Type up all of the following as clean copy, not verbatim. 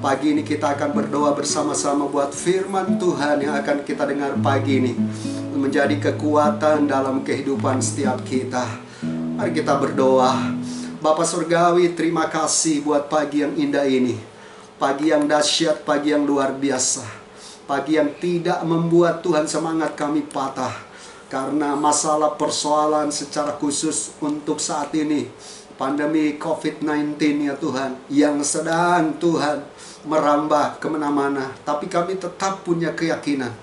Pagi ini kita akan berdoa bersama-sama buat firman Tuhan yang akan kita dengar pagi ini menjadi kekuatan dalam kehidupan setiap kita. Mari kita berdoa. Bapa Surgawi, terima kasih buat pagi yang indah ini. Pagi yang dahsyat, pagi yang luar biasa. Pagi yang tidak membuat Tuhan semangat kami patah. Karena masalah persoalan secara khusus untuk saat ini, pandemi COVID-19 ya Tuhan, yang sedang Tuhan merambah kemana-mana. Tapi kami tetap punya keyakinan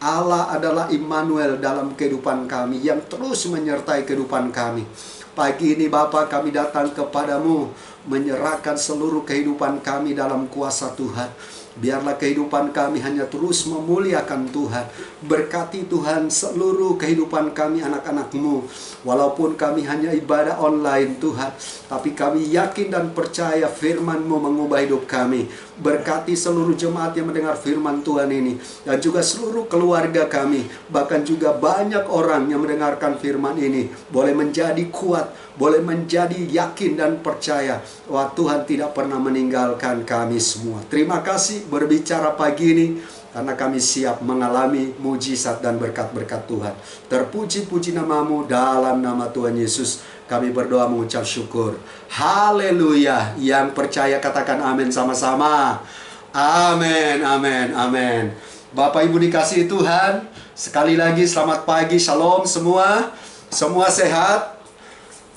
Allah adalah Immanuel dalam kehidupan kami, yang terus menyertai kehidupan kami. Pagi ini Bapa, kami datang kepadamu menyerahkan seluruh kehidupan kami dalam kuasa Tuhan. Biarlah kehidupan kami hanya terus memuliakan Tuhan. Berkati Tuhan seluruh kehidupan kami anak-anak-Mu. Walaupun kami hanya ibadah online Tuhan, tapi kami yakin dan percaya firman-Mu mengubah hidup kami. Berkati seluruh jemaat yang mendengar firman Tuhan ini, dan juga seluruh keluarga kami. Bahkan juga banyak orang yang mendengarkan firman ini boleh menjadi kuat, boleh menjadi yakin dan percaya bahwa Tuhan tidak pernah meninggalkan kami semua. Terima kasih berbicara pagi ini, karena kami siap mengalami mujizat dan berkat-berkat Tuhan. Terpuji-puji namamu, dalam nama Tuhan Yesus kami berdoa mengucap syukur. Haleluya. Yang percaya katakan amin sama-sama. Amin, amin, amin. Bapak Ibu dikasihi Tuhan, sekali lagi selamat pagi, shalom semua. Semua sehat?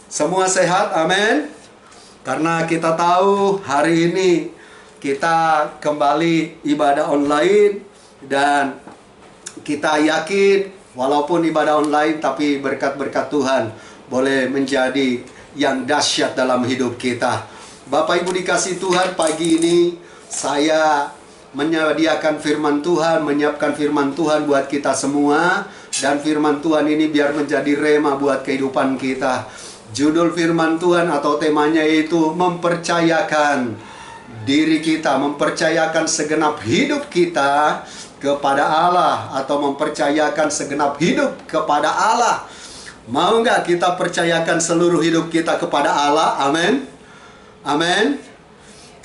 Semua sehat, amin. Karena kita tahu hari ini kita kembali ibadah online, dan kita yakin walaupun ibadah online tapi berkat-berkat Tuhan boleh menjadi yang dahsyat dalam hidup kita. Bapak Ibu dikasih Tuhan, pagi ini saya menyediakan firman Tuhan, menyiapkan firman Tuhan buat kita semua. Dan firman Tuhan ini biar menjadi rema buat kehidupan kita. Judul firman Tuhan atau temanya itu mempercayakan diri kita, mempercayakan segenap hidup kita kepada Allah, atau mempercayakan segenap hidup kepada Allah. Mau nggak kita percayakan seluruh hidup kita kepada Allah? Amin. Amin.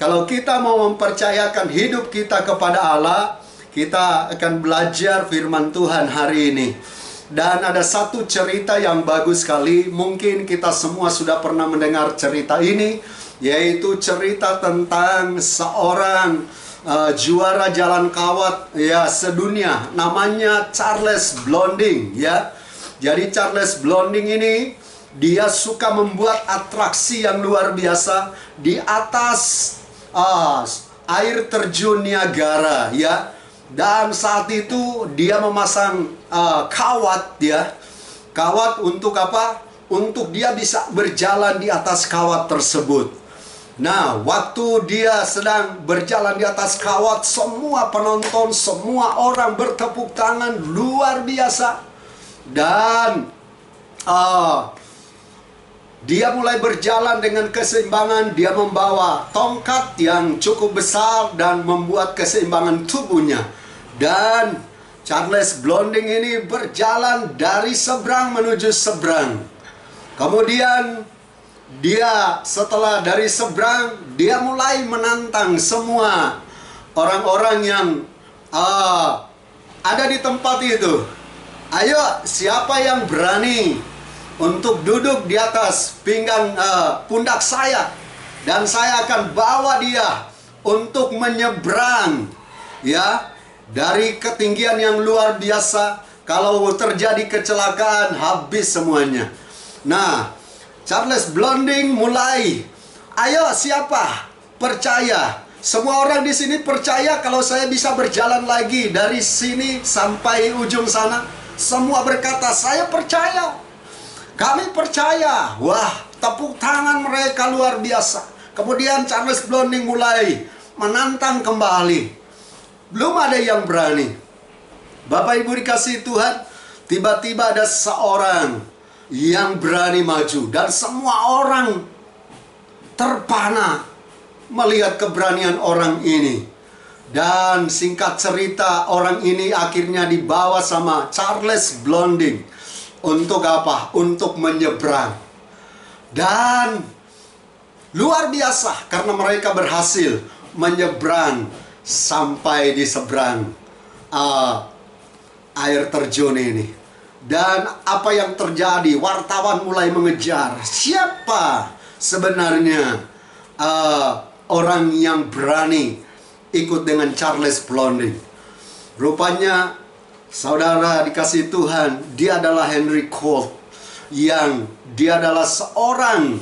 Kalau kita mau mempercayakan hidup kita kepada Allah, kita akan belajar firman Tuhan hari ini. Dan ada satu cerita yang bagus sekali. Mungkin kita semua sudah pernah mendengar cerita ini, yaitu cerita tentang seorang juara jalan kawat ya sedunia, namanya Charles Blondin ya. Jadi Charles Blondin ini dia suka membuat atraksi yang luar biasa di atas air terjun Niagara ya. Dan saat itu dia memasang kawat ya. Kawat untuk apa? Untuk dia bisa berjalan di atas kawat tersebut. Nah, waktu dia sedang berjalan di atas kawat, semua penonton, semua orang bertepuk tangan luar biasa. Dan dia mulai berjalan dengan keseimbangan. Dia membawa tongkat yang cukup besar dan membuat keseimbangan tubuhnya. Dan Charles Blondin ini berjalan dari seberang menuju seberang. Kemudian dia setelah dari seberang, dia mulai menantang semua orang-orang yang ada di tempat itu. Ayo, siapa yang berani untuk duduk di atas pinggang pundak saya, dan saya akan bawa dia untuk menyeberang ya, dari ketinggian yang luar biasa. Kalau terjadi kecelakaan, habis semuanya. Nah, Charles Blondin mulai, ayo siapa percaya? Semua orang di sini percaya kalau saya bisa berjalan lagi dari sini sampai ujung sana. Semua berkata, saya percaya. Kami percaya. Wah, tepuk tangan mereka luar biasa. Kemudian Charles Blondin mulai menantang kembali. Belum ada yang berani. Bapak Ibu dikasih Tuhan, tiba-tiba ada seorang yang berani maju, dan semua orang terpana melihat keberanian orang ini. Dan singkat cerita, orang ini akhirnya dibawa sama Charles Blondin untuk apa? Untuk menyeberang. Dan luar biasa karena mereka berhasil menyeberang sampai di seberang air terjun ini. Dan apa yang terjadi? Wartawan mulai mengejar siapa sebenarnya orang yang berani ikut dengan Charles Blondin. Rupanya, saudara dikasih Tuhan, dia adalah Henry Colt, yang dia adalah seorang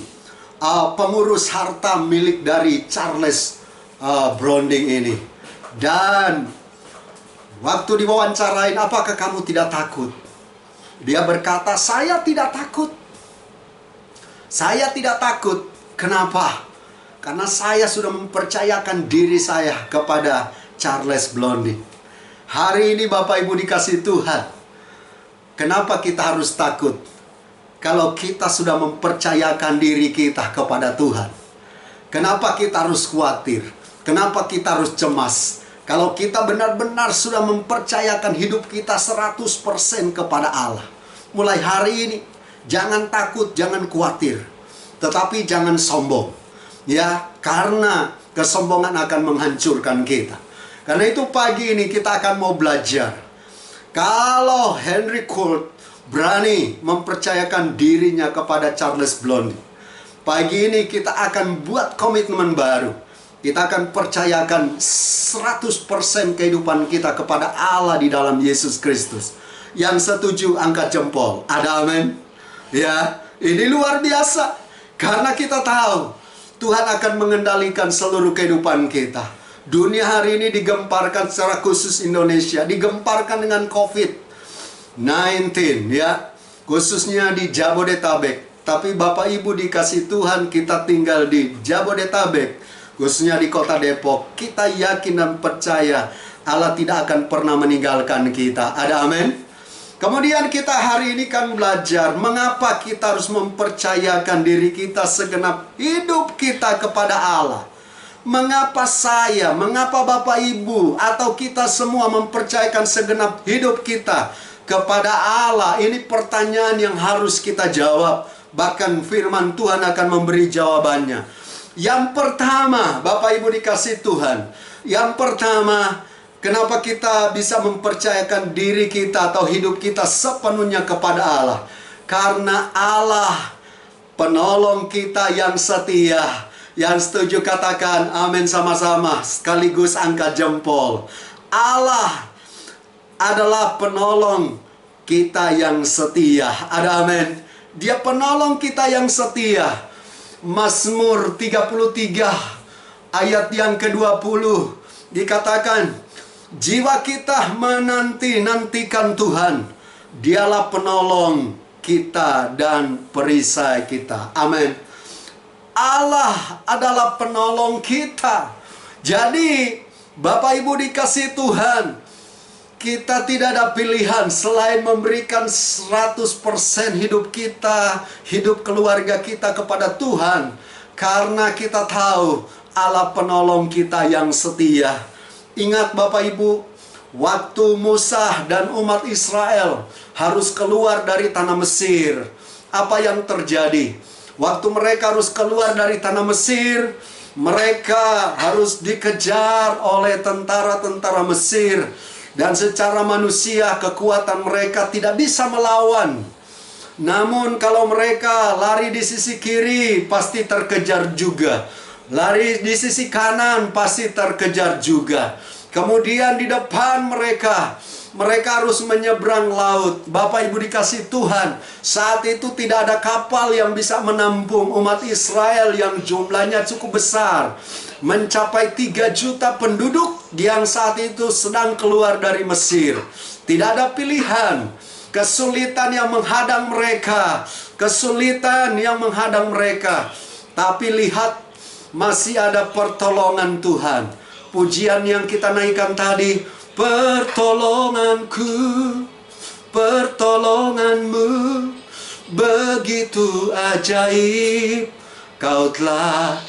pengurus harta milik dari Charles Blondin ini. Dan waktu diwawancarain, apakah kamu tidak takut? Dia berkata, saya tidak takut. Saya tidak takut. Kenapa? Karena saya sudah mempercayakan diri saya kepada Charles Blondin. Hari ini Bapak Ibu dikasih Tuhan, kenapa kita harus takut? Kalau kita sudah mempercayakan diri kita kepada Tuhan. Kenapa kita harus khawatir? Kenapa kita harus cemas? Kalau kita benar-benar sudah mempercayakan hidup kita 100% kepada Allah. Mulai hari ini, jangan takut, jangan khawatir. Tetapi jangan sombong. Ya, karena kesombongan akan menghancurkan kita. Karena itu pagi ini kita akan mau belajar. Kalau Henry Colt berani mempercayakan dirinya kepada Charles Blondin, pagi ini kita akan buat komitmen baru. Kita akan percayakan 100% kehidupan kita kepada Allah di dalam Yesus Kristus. Yang setuju angkat jempol. Ada amin? Ya, ini luar biasa. Karena kita tahu Tuhan akan mengendalikan seluruh kehidupan kita. Dunia hari ini digemparkan secara khusus Indonesia, digemparkan dengan COVID-19 ya, khususnya di Jabodetabek. Tapi Bapak Ibu dikasih Tuhan, kita tinggal di Jabodetabek, khususnya di kota Depok. Kita yakin dan percaya Allah tidak akan pernah meninggalkan kita. Ada amin? Kemudian kita hari ini kan belajar mengapa kita harus mempercayakan diri kita segenap hidup kita kepada Allah. Mengapa saya, mengapa Bapak Ibu atau kita semua mempercayakan segenap hidup kita kepada Allah? Ini pertanyaan yang harus kita jawab. Bahkan firman Tuhan akan memberi jawabannya. Yang pertama, Bapak Ibu dikasih Tuhan. Yang pertama, kenapa kita bisa mempercayakan diri kita atau hidup kita sepenuhnya kepada Allah? Karena Allah penolong kita yang setia. Yang setuju katakan amin sama-sama, sekaligus angkat jempol. Allah adalah penolong kita yang setia. Ada amin? Dia penolong kita yang setia. Mazmur 33 ayat yang ke-20 dikatakan, jiwa kita menanti-nantikan Tuhan. Dialah penolong kita dan perisai kita. Amin. Allah adalah penolong kita. Jadi, Bapak Ibu dikasih Tuhan, kita tidak ada pilihan selain memberikan 100% hidup kita, hidup keluarga kita kepada Tuhan. Karena kita tahu Allah penolong kita yang setia. Ingat Bapak Ibu, waktu Musa dan umat Israel harus keluar dari tanah Mesir, apa yang terjadi? Waktu mereka harus keluar dari tanah Mesir, mereka harus dikejar oleh tentara-tentara Mesir. Dan secara manusia kekuatan mereka tidak bisa melawan. Namun kalau mereka lari di sisi kiri pasti terkejar juga. Lari di sisi kanan pasti terkejar juga. Kemudian di depan mereka harus menyeberang laut. Bapak Ibu dikasih Tuhan, saat itu tidak ada kapal yang bisa menampung umat Israel yang jumlahnya cukup besar, mencapai 3 juta penduduk yang saat itu sedang keluar dari Mesir. Tidak ada pilihan. Kesulitan yang menghadang mereka, kesulitan yang menghadang mereka. Tapi lihat, masih ada pertolongan Tuhan. Pujian yang kita naikkan tadi, pertolonganku, pertolonganmu begitu ajaib, kau telah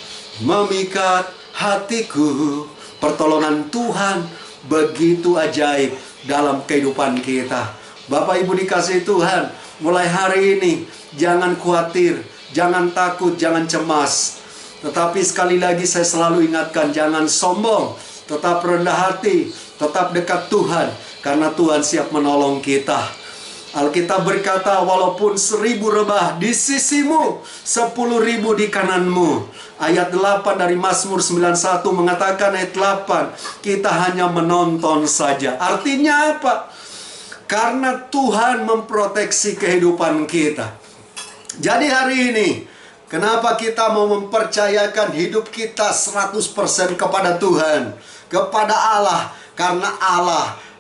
memikat hatiku. Pertolongan Tuhan begitu ajaib dalam kehidupan kita. Bapak Ibu dikasih Tuhan, mulai hari ini jangan khawatir, jangan takut, jangan cemas. Tetapi sekali lagi saya selalu ingatkan, jangan sombong, tetap rendah hati, tetap dekat Tuhan, karena Tuhan siap menolong kita. Alkitab berkata, walaupun 1000 rebah di sisimu, 10.000 di kananmu. Ayat 8 dari Mazmur 91 mengatakan, ayat 8, kita hanya menonton saja. Artinya apa? Karena Tuhan memproteksi kehidupan kita. Jadi hari ini, kenapa kita mau mempercayakan hidup kita 100% kepada Tuhan, kepada Allah?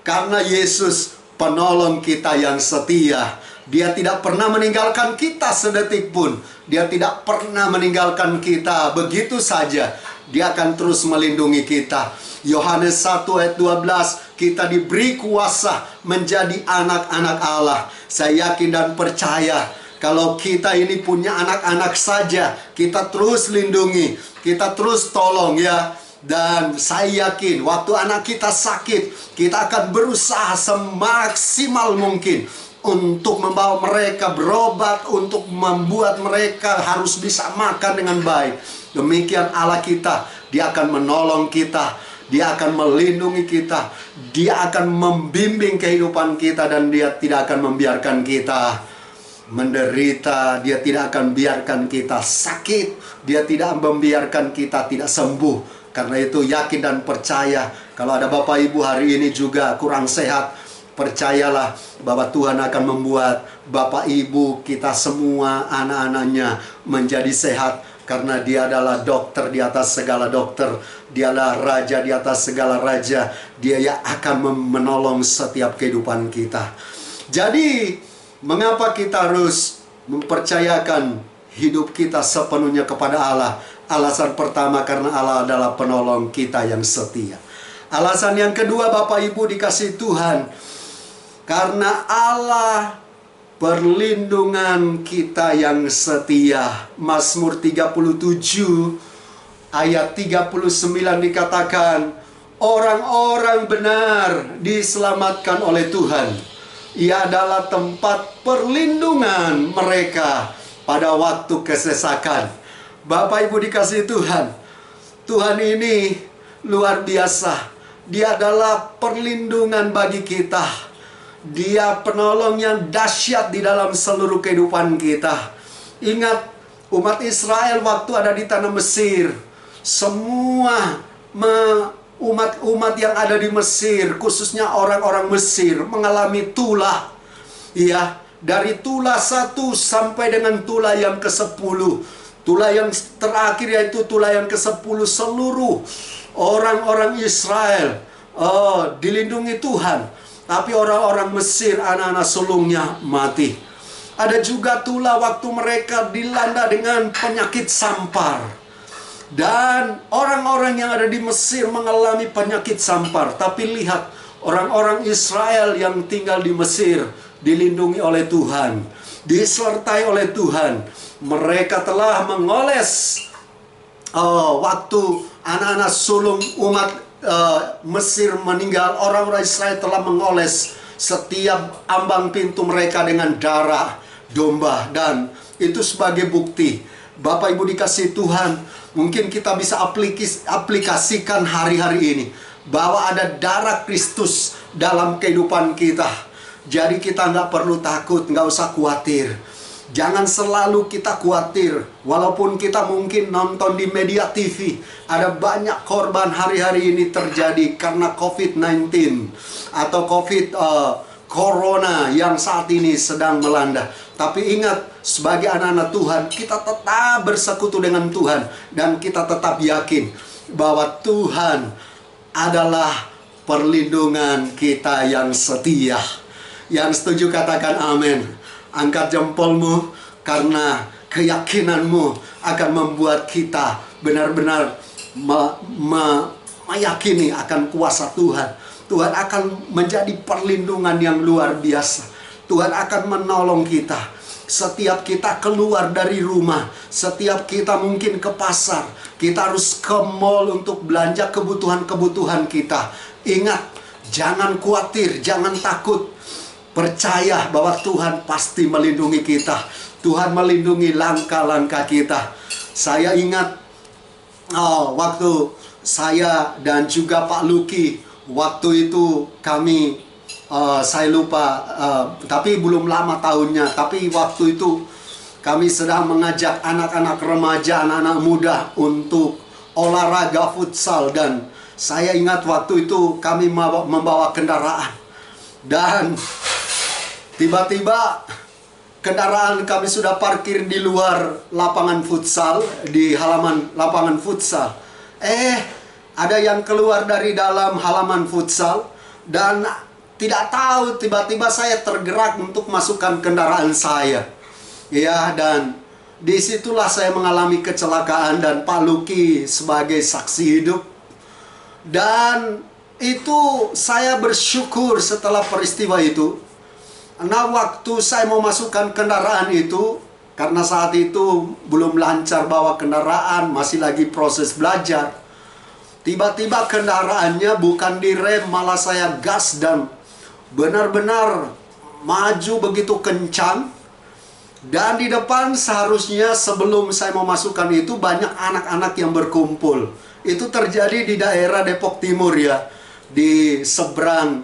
Karena Yesus penolong kita yang setia. Dia tidak pernah meninggalkan kita sedetik pun. Dia tidak pernah meninggalkan kita begitu saja. Dia akan terus melindungi kita. Yohanes 1 ayat 12, kita diberi kuasa menjadi anak-anak Allah. Saya yakin dan percaya, kalau kita ini punya anak-anak saja, kita terus lindungi, kita terus tolong ya. Dan saya yakin waktu anak kita sakit, kita akan berusaha semaksimal mungkin untuk membawa mereka berobat, untuk membuat mereka harus bisa makan dengan baik. Demikian Allah kita, Dia akan menolong kita, Dia akan melindungi kita, Dia akan membimbing kehidupan kita, dan Dia tidak akan membiarkan kita menderita. Dia tidak akan biarkan kita sakit, Dia tidak membiarkan kita tidak sembuh. Karena itu yakin dan percaya, kalau ada Bapak Ibu hari ini juga kurang sehat, percayalah bahwa Tuhan akan membuat Bapak Ibu kita semua, anak-anaknya menjadi sehat. Karena Dia adalah dokter di atas segala dokter, Dia adalah raja di atas segala raja. Dia yang akan menolong setiap kehidupan kita. Jadi mengapa kita harus mempercayakan hidup kita sepenuhnya kepada Allah? Alasan pertama, karena Allah adalah penolong kita yang setia. Alasan yang kedua, Bapak Ibu dikasihi Tuhan, karena Allah perlindungan kita yang setia. Mazmur 37 ayat 39 dikatakan, orang-orang benar diselamatkan oleh Tuhan. Ia adalah tempat perlindungan mereka pada waktu kesesakan. Bapak Ibu dikasihi Tuhan, Tuhan ini luar biasa. Dia adalah perlindungan bagi kita. Dia penolong yang dahsyat di dalam seluruh kehidupan kita. Ingat umat Israel waktu ada di tanah Mesir. Semua umat yang ada di Mesir, khususnya orang-orang Mesir, mengalami tulah. Ya, dari tulah 1 sampai dengan tulah yang ke-10. Tulah yang terakhir yaitu tulah yang ke-10, seluruh orang-orang Israel dilindungi Tuhan. Tapi orang-orang Mesir, anak-anak sulungnya mati. Ada juga tulah waktu mereka dilanda dengan penyakit sampar. Dan orang-orang yang ada di Mesir mengalami penyakit sampar. Tapi lihat, orang-orang Israel yang tinggal di Mesir dilindungi oleh Tuhan, disertai oleh Tuhan. Mereka telah mengoles waktu anak-anak sulung umat Mesir meninggal, orang-orang Israel telah mengoles setiap ambang pintu mereka dengan darah domba. Dan itu sebagai bukti. Bapak Ibu dikasihi Tuhan, mungkin kita bisa aplikasikan hari-hari ini bahwa ada darah Kristus dalam kehidupan kita. Jadi kita nggak perlu takut, nggak usah khawatir. Jangan selalu kita khawatir. Walaupun kita mungkin nonton di media TV, ada banyak korban hari-hari ini terjadi karena COVID-19 atau Corona yang saat ini sedang melanda. Tapi ingat, sebagai anak-anak Tuhan, kita tetap bersekutu dengan Tuhan. Dan kita tetap yakin bahwa Tuhan adalah perlindungan kita yang setia. Yang setuju katakan amin. Angkat jempolmu, karena keyakinanmu akan membuat kita benar-benar meyakini akan kuasa Tuhan. Tuhan akan menjadi perlindungan yang luar biasa. Tuhan akan menolong kita. Setiap kita keluar dari rumah, setiap kita mungkin ke pasar, kita harus ke mall untuk belanja kebutuhan-kebutuhan kita. Ingat, jangan khawatir, jangan takut. Percaya bahwa Tuhan pasti melindungi kita. Tuhan melindungi langkah-langkah kita. Saya ingat waktu saya dan juga Pak Luki, waktu itu kami, saya lupa, tapi belum lama tahunnya, tapi waktu itu kami sedang mengajak anak-anak remaja, anak-anak muda untuk olahraga futsal. Dan saya ingat waktu itu kami membawa kendaraan, dan tiba-tiba kendaraan kami sudah parkir di luar lapangan futsal, di halaman lapangan futsal. Ada yang keluar dari dalam halaman futsal, dan tidak tahu, tiba-tiba saya tergerak untuk masukkan kendaraan saya. Ya, dan disitulah saya mengalami kecelakaan, dan Pak Luki sebagai saksi hidup. Dan itu saya bersyukur setelah peristiwa itu. Nah, waktu saya mau masukkan kendaraan itu, karena saat itu belum lancar bawa kendaraan, masih lagi proses belajar. Tiba-tiba kendaraannya bukan direm, malah saya gas dan benar-benar maju begitu kencang. Dan di depan seharusnya sebelum saya mau masukkan itu banyak anak-anak yang berkumpul. Itu terjadi di daerah Depok Timur ya, di seberang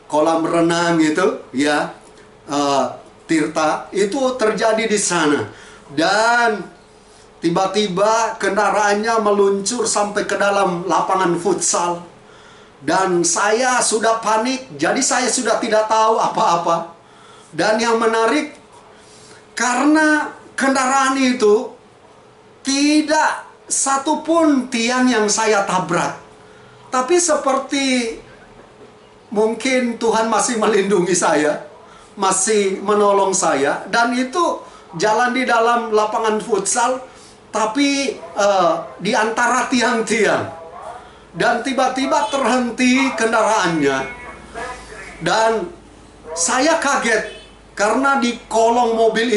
kolam renang itu ya, Tirta, itu terjadi di sana. Dan tiba-tiba kendaraannya meluncur sampai ke dalam lapangan futsal. Dan saya sudah panik, jadi saya sudah tidak tahu apa-apa. Dan yang menarik, karena kendaraan itu tidak satupun tiang yang saya tabrak. Tapi seperti mungkin Tuhan masih melindungi saya, masih menolong saya. Dan itu jalan di dalam lapangan futsal, tapi di antara tiang-tiang. Dan tiba-tiba terhenti kendaraannya. Dan saya kaget, karena di kolong mobil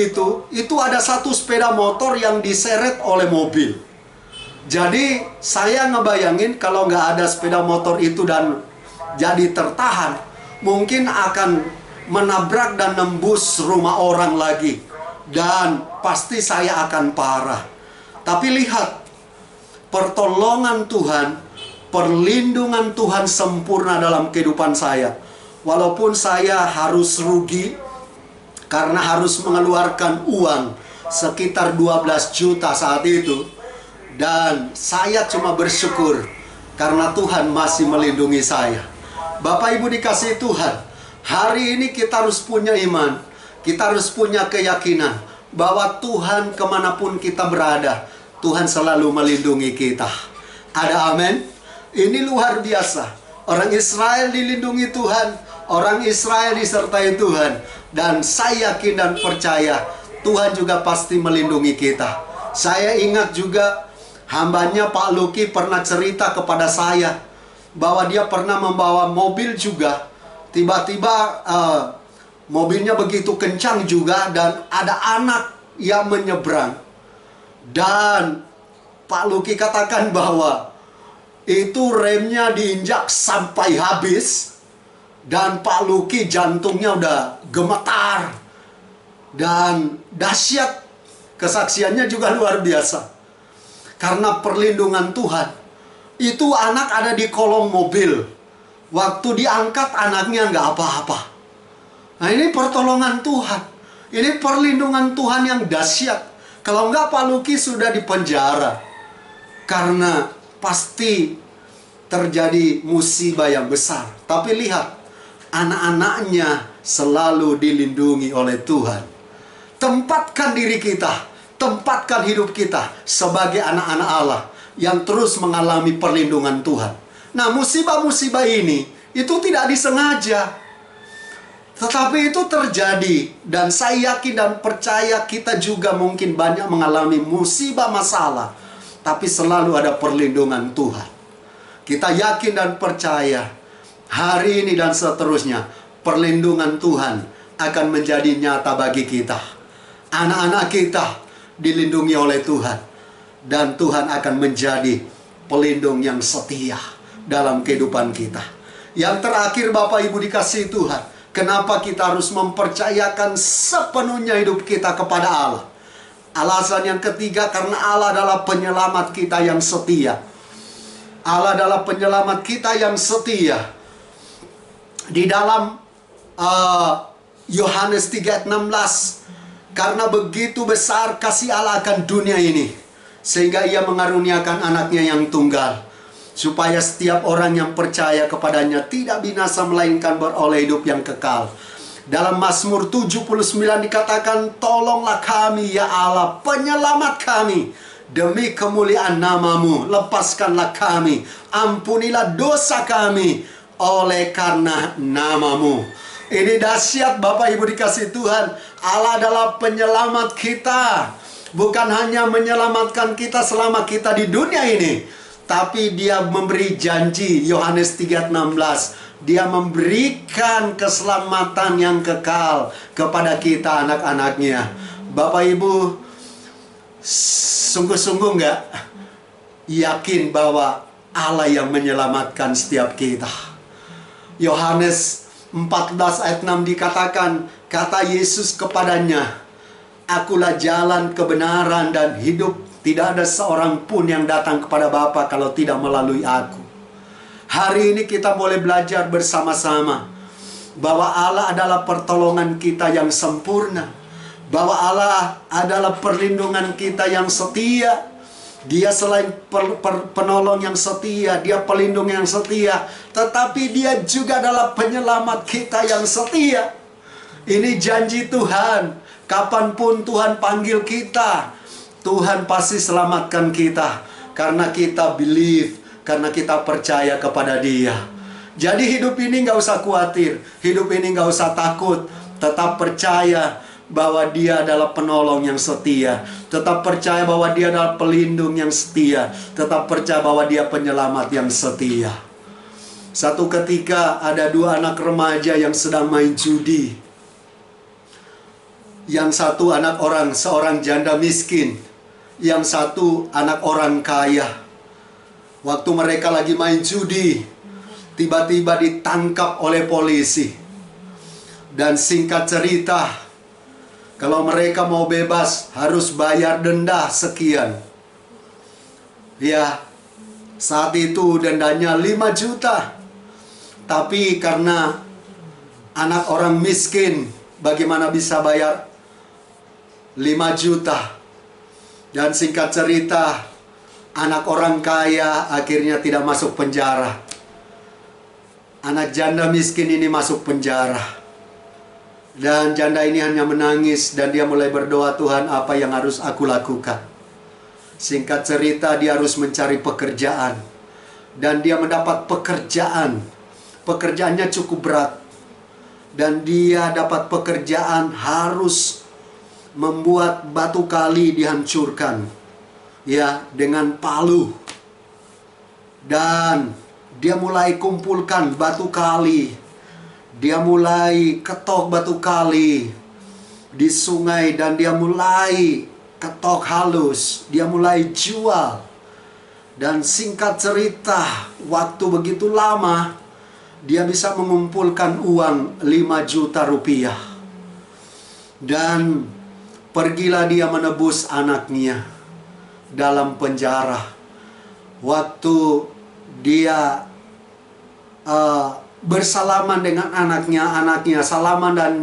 itu ada satu sepeda motor yang diseret oleh mobil. Jadi saya ngebayangin kalau nggak ada sepeda motor itu dan jadi tertahan, mungkin akan menabrak dan nembus rumah orang lagi, dan pasti saya akan parah. Tapi lihat, pertolongan Tuhan, perlindungan Tuhan sempurna dalam kehidupan saya. Walaupun saya harus rugi karena harus mengeluarkan uang sekitar 12 juta saat itu, dan saya cuma bersyukur karena Tuhan masih melindungi saya. Bapak Ibu dikasihi Tuhan, hari ini kita harus punya iman, kita harus punya keyakinan bahwa Tuhan kemanapun kita berada, Tuhan selalu melindungi kita. Ada amin? Ini luar biasa. Orang Israel dilindungi Tuhan, orang Israel disertai Tuhan. Dan saya yakin dan percaya Tuhan juga pasti melindungi kita. Saya ingat juga hambanya Pak Luki pernah cerita kepada saya bahwa dia pernah membawa mobil juga. Tiba-tiba mobilnya begitu kencang juga, dan ada anak yang menyeberang. Dan Pak Luki katakan bahwa itu remnya diinjak sampai habis, dan Pak Luki jantungnya udah gemetar. Dan dahsyat, kesaksiannya juga luar biasa. Karena perlindungan Tuhan, itu anak ada di kolong mobil. Waktu diangkat anaknya nggak apa-apa. Nah, ini pertolongan Tuhan. Ini perlindungan Tuhan yang dahsyat. Kalau nggak, Pak Luki sudah dipenjara. Karena pasti terjadi musibah yang besar. Tapi lihat, anak-anaknya selalu dilindungi oleh Tuhan. Tempatkan diri kita, tempatkan hidup kita sebagai anak-anak Allah yang terus mengalami perlindungan Tuhan. Nah, musibah-musibah ini itu tidak disengaja, tetapi itu terjadi. Dan saya yakin dan percaya kita juga mungkin banyak mengalami musibah masalah, tapi selalu ada perlindungan Tuhan. Kita yakin dan percaya hari ini dan seterusnya perlindungan Tuhan akan menjadi nyata bagi kita. Anak-anak kita dilindungi oleh Tuhan, dan Tuhan akan menjadi pelindung yang setia dalam kehidupan kita. Yang terakhir, Bapak Ibu dikasihi Tuhan, kenapa kita harus mempercayakan sepenuhnya hidup kita kepada Allah? Alasan yang ketiga, karena Allah adalah penyelamat kita yang setia. Allah adalah penyelamat kita yang setia. Di dalam Yohanes 3:16, karena begitu besar kasih Allah akan dunia ini, sehingga ia mengaruniakan anaknya yang tunggal, supaya setiap orang yang percaya kepadanya tidak binasa, melainkan beroleh hidup yang kekal. Dalam Mazmur 79 dikatakan, tolonglah kami ya Allah, penyelamat kami, demi kemuliaan namamu, lepaskanlah kami, ampunilah dosa kami, oleh karena namamu. Ini dahsyat Bapak Ibu dikasih Tuhan. Allah adalah penyelamat kita. Bukan hanya menyelamatkan kita selama kita di dunia ini, tapi Dia memberi janji. Yohanes 3:16, Dia memberikan keselamatan yang kekal kepada kita, anak-anaknya. Bapak Ibu, sungguh-sungguh nggak yakin bahwa Allah yang menyelamatkan setiap kita? Yohanes 14 ayat 6 dikatakan, kata Yesus kepadanya, akulah jalan, kebenaran, dan hidup. Tidak ada seorang pun yang datang kepada Bapa kalau tidak melalui aku. Hari ini kita boleh belajar bersama-sama bahwa Allah adalah pertolongan kita yang sempurna, bahwa Allah adalah perlindungan kita yang setia. Dia selain penolong yang setia, Dia pelindung yang setia, tetapi Dia juga adalah penyelamat kita yang setia. Ini janji Tuhan. Kapanpun Tuhan panggil kita, Tuhan pasti selamatkan kita, karena kita believe, karena kita percaya kepada Dia. Jadi hidup ini nggak usah khawatir, hidup ini nggak usah takut. Tetap percaya bahwa Dia adalah penolong yang setia. Tetap percaya bahwa Dia adalah pelindung yang setia. Tetap percaya bahwa Dia penyelamat yang setia. Satu ketika ada dua anak remaja yang sedang main judi. Yang satu anak seorang janda miskin. Yang satu anak orang kaya. Waktu mereka lagi main judi, tiba-tiba ditangkap oleh polisi. Dan singkat cerita, kalau mereka mau bebas harus bayar denda sekian. Ya, saat itu dendanya 5 juta. Tapi karena anak orang miskin, bagaimana bisa bayar 5 juta? Dan singkat cerita, anak orang kaya akhirnya tidak masuk penjara. Anak janda miskin ini masuk penjara. Dan janda ini hanya menangis dan dia mulai berdoa, Tuhan, apa yang harus aku lakukan? Singkat cerita, dia harus mencari pekerjaan. Dan dia mendapat pekerjaan. Pekerjaannya cukup berat. Dan dia dapat pekerjaan harus membuat batu kali dihancurkan. Ya, dengan palu. Dan dia mulai kumpulkan batu kali. Dia mulai ketok batu kali di sungai dan dia mulai ketok halus. Dia mulai jual. Dan singkat cerita, waktu begitu lama, dia bisa mengumpulkan uang 5 juta rupiah. Dan pergilah dia menebus anaknya dalam penjara. Waktu dia bersalaman dengan anaknya salaman dan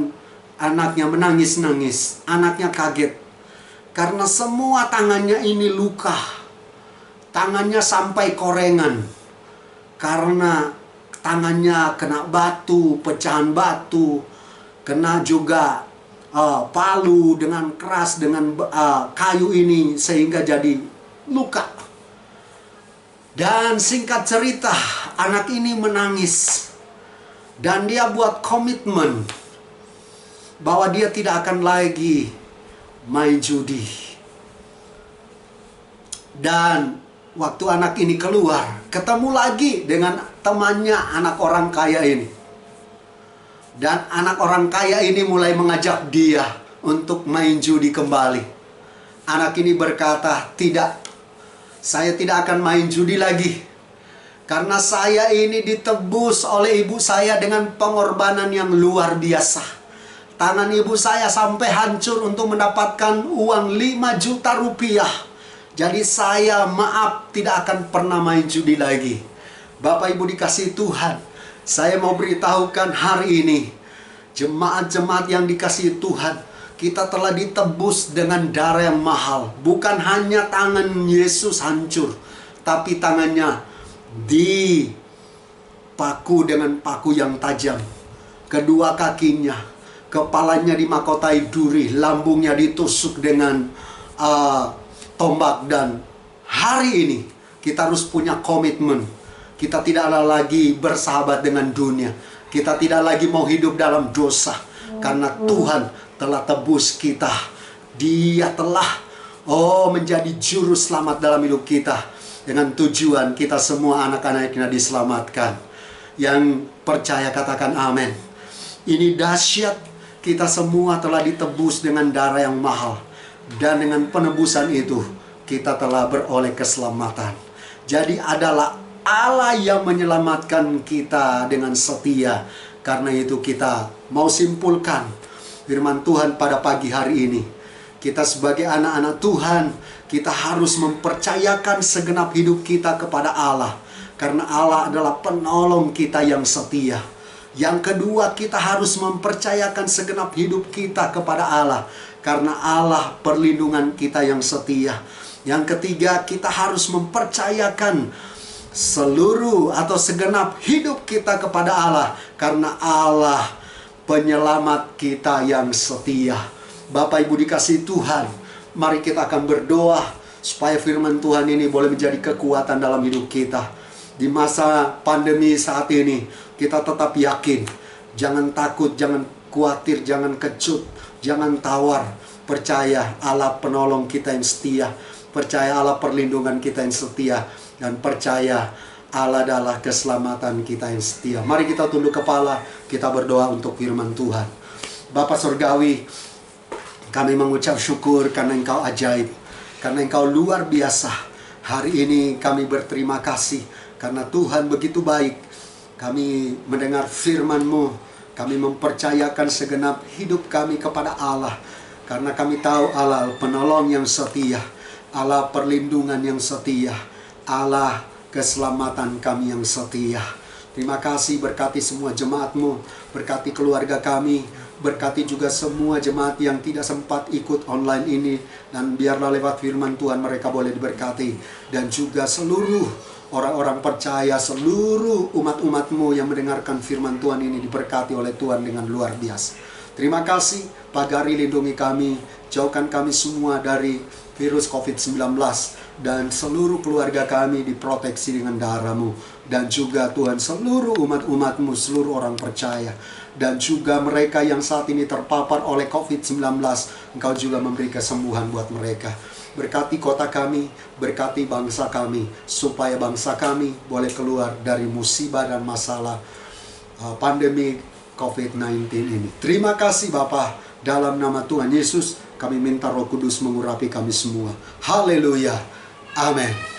anaknya menangis-nangis. Anaknya kaget karena semua tangannya ini luka. Tangannya sampai korengan karena tangannya kena batu, pecahan batu, kena juga palu dengan keras, dengan kayu ini, sehingga jadi luka. Dan singkat cerita, anak ini menangis. Dan dia buat komitmen bahwa dia tidak akan lagi main judi. Dan waktu anak ini keluar, ketemu lagi dengan temannya anak orang kaya ini. Dan anak orang kaya ini mulai mengajak dia untuk main judi kembali. Anak ini berkata, tidak, saya tidak akan main judi lagi. Karena saya ini ditebus oleh ibu saya dengan pengorbanan yang luar biasa. Tangan ibu saya sampai hancur untuk mendapatkan uang 5 juta rupiah. Jadi saya maaf tidak akan pernah main judi lagi. Bapak Ibu dikasihi Tuhan, saya mau beritahukan hari ini, jemaat-jemaat yang dikasihi Tuhan, kita telah ditebus dengan darah yang mahal. Bukan hanya tangan Yesus hancur, tapi tangannya dipaku dengan paku yang tajam. Kedua kakinya, kepalanya dimahkotai duri, lambungnya ditusuk dengan tombak. Dan hari ini kita harus punya komitmen. Kita tidak lagi bersahabat dengan dunia. Kita tidak lagi mau hidup dalam dosa. Karena Tuhan telah tebus kita. Dia telah menjadi juru selamat dalam hidup kita. Dengan tujuan kita semua anak-anaknya diselamatkan. Yang percaya katakan amin. Ini dahsyat. Kita semua telah ditebus dengan darah yang mahal. Dan dengan penebusan itu kita telah beroleh keselamatan. Jadi adalah Allah yang menyelamatkan kita dengan setia. Karena itu kita mau simpulkan firman Tuhan pada pagi hari ini. Kita sebagai anak-anak Tuhan, kita harus mempercayakan segenap hidup kita kepada Allah. Karena Allah adalah penolong kita yang setia. Yang kedua, kita harus mempercayakan segenap hidup kita kepada Allah. Karena Allah perlindungan kita yang setia. Yang ketiga, kita harus mempercayakan seluruh atau segenap hidup kita kepada Allah. Karena Allah penyelamat kita yang setia. Bapak Ibu dikasihi Tuhan, mari kita akan berdoa supaya firman Tuhan ini boleh menjadi kekuatan dalam hidup kita. Di masa pandemi saat ini, kita tetap yakin. Jangan takut, jangan khawatir, jangan kecut, jangan tawar. Percaya Allah penolong kita yang setia. Percaya Allah perlindungan kita yang setia. Dan percaya Allah adalah keselamatan kita yang setia. Mari kita tunduk kepala, kita berdoa untuk firman Tuhan. Bapa Surgawi, kami mengucap syukur karena Engkau ajaib, karena Engkau luar biasa. Hari ini kami berterima kasih karena Tuhan begitu baik. Kami mendengar firman-Mu, kami mempercayakan segenap hidup kami kepada Allah. Karena kami tahu Allah penolong yang setia, Allah perlindungan yang setia, Allah keselamatan kami yang setia. Terima kasih, berkati semua jemaat-Mu, berkati keluarga kami, berkati juga semua jemaat yang tidak sempat ikut online ini. Dan biarlah lewat firman Tuhan mereka boleh diberkati. Dan juga seluruh orang-orang percaya, seluruh umat-umat-Mu yang mendengarkan firman Tuhan ini diberkati oleh Tuhan dengan luar biasa. Terima kasih, pagari lindungi kami, jauhkan kami semua dari virus COVID-19. Dan seluruh keluarga kami diproteksi dengan darah-Mu. Dan juga Tuhan seluruh umat-umat-Mu, seluruh orang percaya. Dan juga mereka yang saat ini terpapar oleh COVID-19, Engkau juga memberi kesembuhan buat mereka. Berkati kota kami, berkati bangsa kami, supaya bangsa kami boleh keluar dari musibah dan masalah pandemi COVID-19 ini. Terima kasih Bapa, dalam nama Tuhan Yesus kami minta Roh Kudus mengurapi kami semua. Haleluya. Amin.